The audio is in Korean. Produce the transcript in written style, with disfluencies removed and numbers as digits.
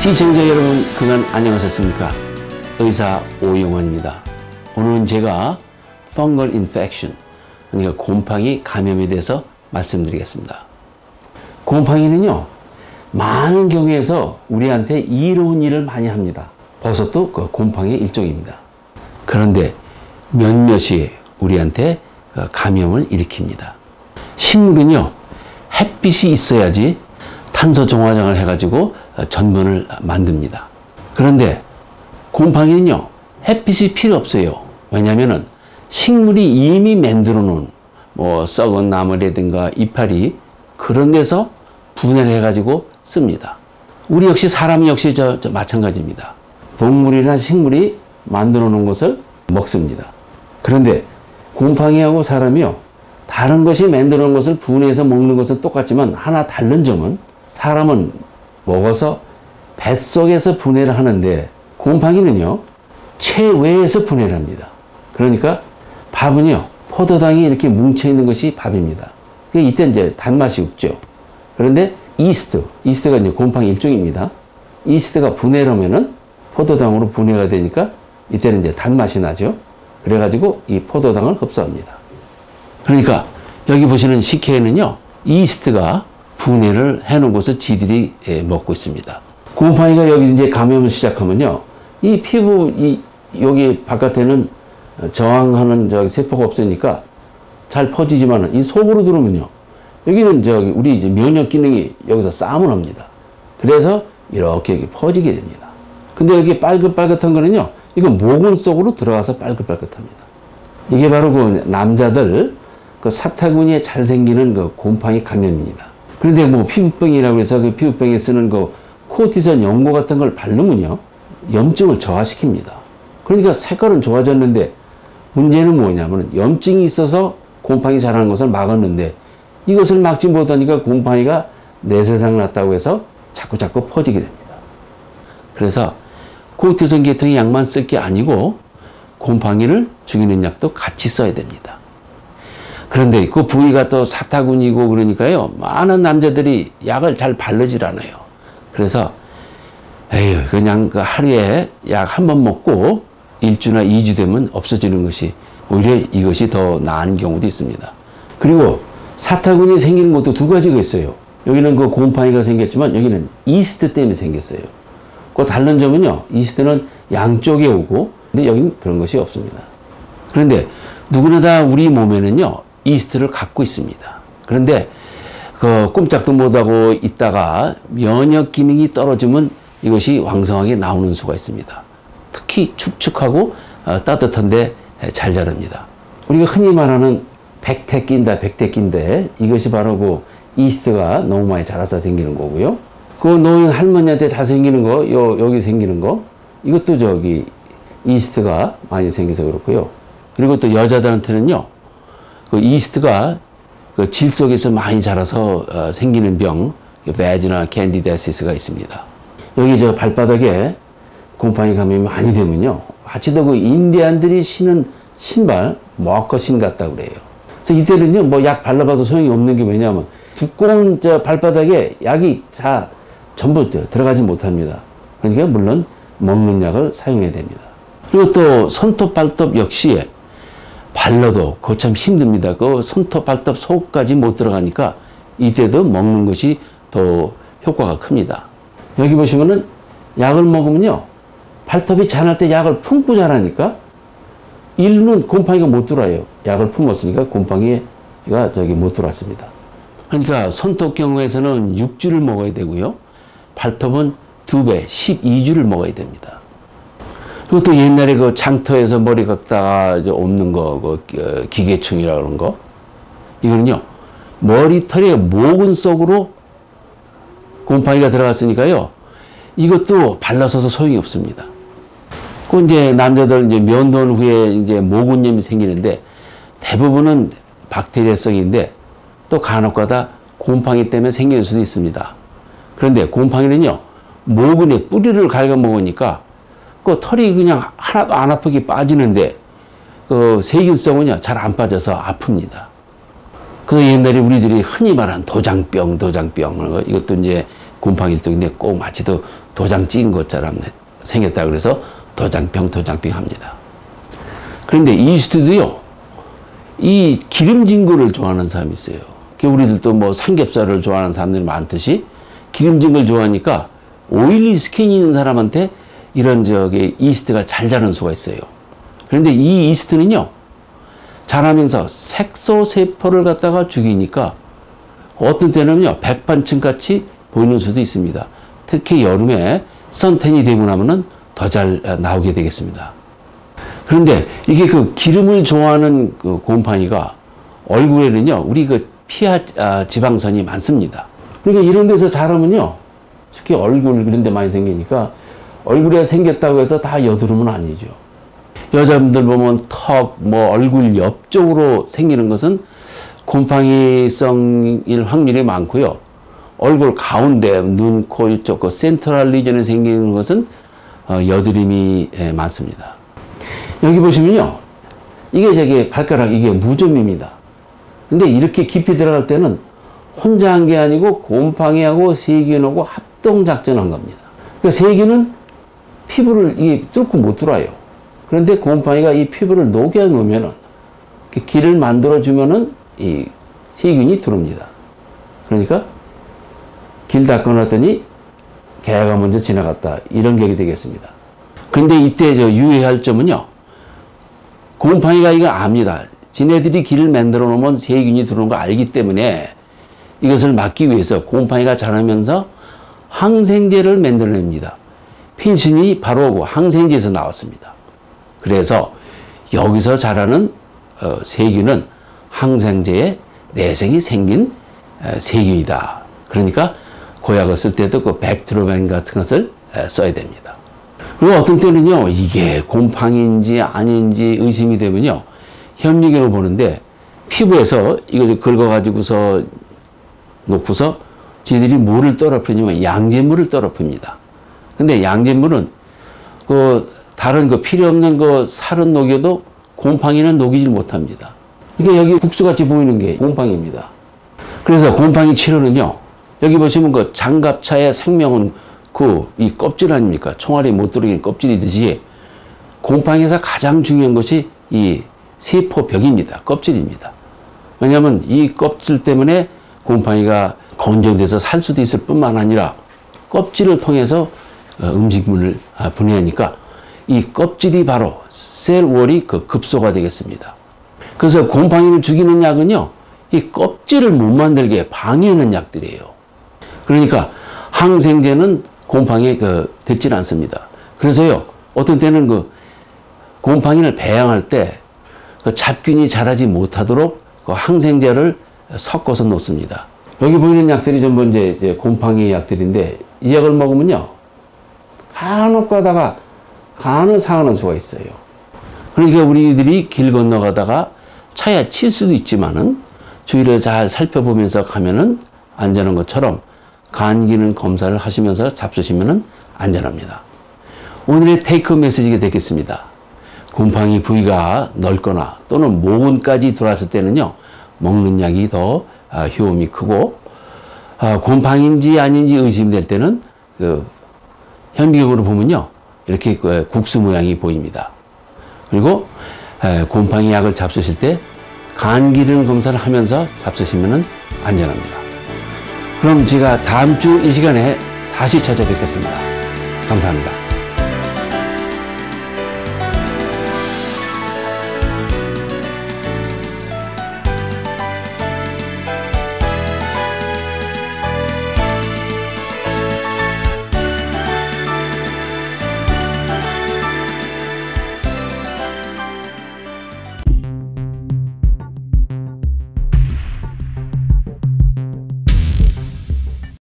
시청자 여러분, 그간 안녕하셨습니까? 의사 오용환입니다. 오늘은 제가 Fungal Infection, 그러니까 곰팡이 감염에 대해서 말씀드리겠습니다. 곰팡이는요, 많은 경우에서 우리한테 이로운 일을 많이 합니다. 버섯도 그 곰팡이의 일종입니다. 그런데 몇몇이 우리한테 감염을 일으킵니다. 식물은요, 햇빛이 있어야지 탄소 정화장을 해가지고 전분을 만듭니다. 그런데 곰팡이는요, 햇빛이 필요 없어요. 왜냐면은 식물이 이미 만들어 놓은 썩은 나무라든가 이파리 그런 데서 분해를 해가지고 씁니다. 우리 역시 사람 역시 마찬가지입니다. 동물이나 식물이 만들어 놓은 것을 먹습니다. 그런데 곰팡이하고 사람이요, 다른 것이 만들어 놓은 것을 분해해서 먹는 것은 똑같지만 하나 다른 점은 사람은 먹어서 뱃속에서 분해를 하는데 곰팡이는요, 체외에서 분해를 합니다. 그러니까 밥은요, 포도당이 이렇게 뭉쳐있는 것이 밥입니다. 이때 이제 단맛이 없죠. 그런데 이스트가 이제 곰팡이 일종입니다. 이스트가 분해를 하면은 포도당으로 분해가 되니까 이때는 이제 단맛이 나죠. 그래가지고 이 포도당을 흡수합니다. 그러니까 여기 보시는 식혜에는요, 이스트가 분해를 해놓은 것을 지들이 먹고 있습니다. 곰팡이가 여기 이제 감염을 시작하면요, 이 피부, 여기 바깥에는 저항하는 세포가 없으니까 잘 퍼지지만 이 속으로 들어오면요, 여기는 우리 이제 면역 기능이 여기서 싸움을 합니다. 그래서 이렇게 퍼지게 됩니다. 근데 여기 빨긋빨긋한 거는요, 이건 모근 속으로 들어가서 빨긋빨긋합니다. 이게 바로 그 남자들 그 사타구니에 잘 생기는 그 곰팡이 감염입니다. 그런데 피부병이라고 해서 그 피부병에 쓰는 그 코르티손 연고 같은 걸 바르면요, 염증을 저하시킵니다. 그러니까 색깔은 좋아졌는데 문제는 뭐냐면 염증이 있어서 곰팡이 자라는 것을 막았는데 이것을 막지 못하니까 곰팡이가 내 세상 났다고 해서 자꾸 퍼지게 됩니다. 그래서 코르티손 계통의 약만 쓸 게 아니고 곰팡이를 죽이는 약도 같이 써야 됩니다. 그런데 그 부위가 또 사타구니고 그러니까요, 많은 남자들이 약을 잘 바르질 않아요. 그래서 그냥 그 하루에 약 한 번 먹고 1주나 2주 되면 없어지는 것이 오히려 이것이 더 나은 경우도 있습니다. 그리고 사타구니 생기는 것도 두 가지가 있어요. 여기는 그 곰팡이가 생겼지만 여기는 이스트 때문에 생겼어요. 그 다른 점은요, 이스트는 양쪽에 오고, 근데 여기는 그런 것이 없습니다. 그런데 누구나 다 우리 몸에는요, 이스트를 갖고 있습니다. 그런데 그 꼼짝도 못하고 있다가 면역 기능이 떨어지면 이것이 왕성하게 나오는 수가 있습니다. 특히 축축하고 따뜻한데 잘 자랍니다. 우리가 흔히 말하는 백태낀데 이것이 바로 그 이스트가 너무 많이 자라서 생기는 거고요. 그 노인 할머니한테 잘 생기는 거, 여기 생기는 거, 이것도 이스트가 많이 생겨서 그렇고요. 그리고 또 여자들한테는요, 그 이스트가 그 질 속에서 많이 자라서 생기는 병, 베지나 캔디디아시스가 있습니다. 여기 발바닥에 곰팡이 감염이 많이 되면요, 마치도 그 인디안들이 신은 신발, 머커신 같다고 그래요. 그래서 이때는요, 약 발라봐도 소용이 없는 게 왜냐하면 두꺼운 발바닥에 약이 전부 들어가지 못합니다. 그러니까 물론 먹는 약을 사용해야 됩니다. 그리고 또 손톱, 발톱 역시 발라도 그거 참 힘듭니다. 그 손톱, 발톱 속까지 못 들어가니까 이때도 먹는 것이 더 효과가 큽니다. 여기 보시면은 약을 먹으면요, 발톱이 자랄 때 약을 품고 자라니까 일루는 곰팡이가 못 들어와요. 약을 품었으니까 곰팡이가 못 들어왔습니다. 그러니까 손톱 경우에서는 6주를 먹어야 되고요, 발톱은 2배, 12주를 먹어야 됩니다. 그리고 또 옛날에 그 장터에서 머리 깎다가 없는 거, 기계충이라고 그런 거, 이거는요, 머리털의 모근 속으로 곰팡이가 들어갔으니까요, 이것도 발라서도 소용이 없습니다. 그 남자들 면도한 후에 모근염이 생기는데 대부분은 박테리아성인데 또 간혹가다 곰팡이 때문에 생길 수도 있습니다. 그런데 곰팡이는요, 모근의 뿌리를 갉아먹으니까 그 털이 그냥 하나도 안 아프게 빠지는데 그 세균성은요, 잘 안 빠져서 아픕니다. 그 옛날에 우리들이 흔히 말하는 도장병, 이것도 곰팡이들인데 꼭 마치 도장 찍은 것처럼 생겼다 그래서 도장병 합니다. 그런데 이스트도요, 이 기름진 거를 좋아하는 사람이 있어요. 우리들도 뭐 삼겹살을 좋아하는 사람들이 많듯이 기름진 걸 좋아하니까 오일리 스킨이 있는 사람한테 이런 이스트가 잘 자라는 수가 있어요. 그런데 이 이스트는요, 자라면서 색소세포를 갖다가 죽이니까 어떤 때는요, 백반층 같이 보이는 수도 있습니다. 특히 여름에 선탠이 되고 나면은 더 잘 나오게 되겠습니다. 그런데 이게 기름을 좋아하는 곰팡이가 얼굴에는요, 우리 피하 지방선이 많습니다. 그러니까 이런 데서 자라면요, 특히 얼굴 그런 데 많이 생기니까 얼굴에 생겼다고 해서 다 여드름은 아니죠. 여자분들 보면 턱, 얼굴 옆쪽으로 생기는 것은 곰팡이성일 확률이 많고요. 얼굴 가운데, 눈, 코 이쪽, 센트럴 리전에 생기는 것은 여드름이 많습니다. 여기 보시면요, 이게 발가락, 이게 무좀입니다. 근데 이렇게 깊이 들어갈 때는 혼자 한 게 아니고 곰팡이하고 세균하고 합동작전한 겁니다. 그러니까 세균은 피부를 이게 뚫고 못 들어와요. 그런데 곰팡이가 이 피부를 녹여 놓으면은, 길을 만들어주면은 이 세균이 들어옵니다. 그러니까 길 닦아놨더니 개가 먼저 지나갔다. 이런 격이 되겠습니다. 그런데 이때 유의할 점은요, 곰팡이가 이거 압니다. 지네들이 길을 만들어 놓으면 세균이 들어오는 거 알기 때문에 이것을 막기 위해서 곰팡이가 자라면서 항생제를 만들어냅니다. 펜신이 바로 항생제에서 나왔습니다. 그래서 여기서 자라는 세균은 항생제에 내생이 생긴 세균이다. 그러니까 고약을 쓸 때도 백트로벤 같은 것을 써야 됩니다. 그리고 어떤 때는요, 이게 곰팡이인지 아닌지 의심이 되면요, 현미경을 보는데 피부에서 이거 긁어가지고서 놓고서 저희들이 뭐를 떨어뜨리냐면 양잿물을 떨어뜨립니다. 근데 양잿물은 다른 필요 없는 살은 녹여도 곰팡이는 녹이질 못합니다. 그러니까 여기 국수같이 보이는 게 곰팡이입니다. 그래서 곰팡이 치료는요, 여기 보시면 장갑차의 생명은 이 껍질 아닙니까? 총알이 못 들어오는 껍질이듯이 곰팡이에서 가장 중요한 것이 이 세포벽입니다. 껍질입니다. 왜냐하면 이 껍질 때문에 곰팡이가 건조돼서 살 수도 있을 뿐만 아니라 껍질을 통해서 음식물을 분해하니까 이 껍질이 바로 셀월이 급소가 되겠습니다. 그래서 곰팡이를 죽이는 약은요, 이 껍질을 못 만들게 방해하는 약들이에요. 그러니까 항생제는 곰팡이에 듣질 않습니다. 그래서요, 어떤 때는 곰팡이를 배양할 때 잡균이 자라지 못하도록 항생제를 섞어서 놓습니다. 여기 보이는 약들이 전부 이제 곰팡이 약들인데, 이 약을 먹으면요, 간혹 가다가 간을 상하는 수가 있어요. 그러니까 우리들이 길 건너가다가 차에 칠 수도 있지만은 주위를 잘 살펴보면서 가면은 안전한 것처럼 간 기능 검사를 하시면서 잡수시면은 안전합니다. 오늘의 테이크 메시지가 되겠습니다. 곰팡이 부위가 넓거나 또는 모근까지 들어왔을 때는요, 먹는 약이 더 효험이 크고, 곰팡이인지 아닌지 의심될 때는 현미경으로 보면요, 이렇게 국수 모양이 보입니다. 그리고 곰팡이 약을 잡수실 때 간 기능 검사를 하면서 잡수시면 안전합니다. 그럼 제가 다음 주 이 시간에 다시 찾아뵙겠습니다. 감사합니다.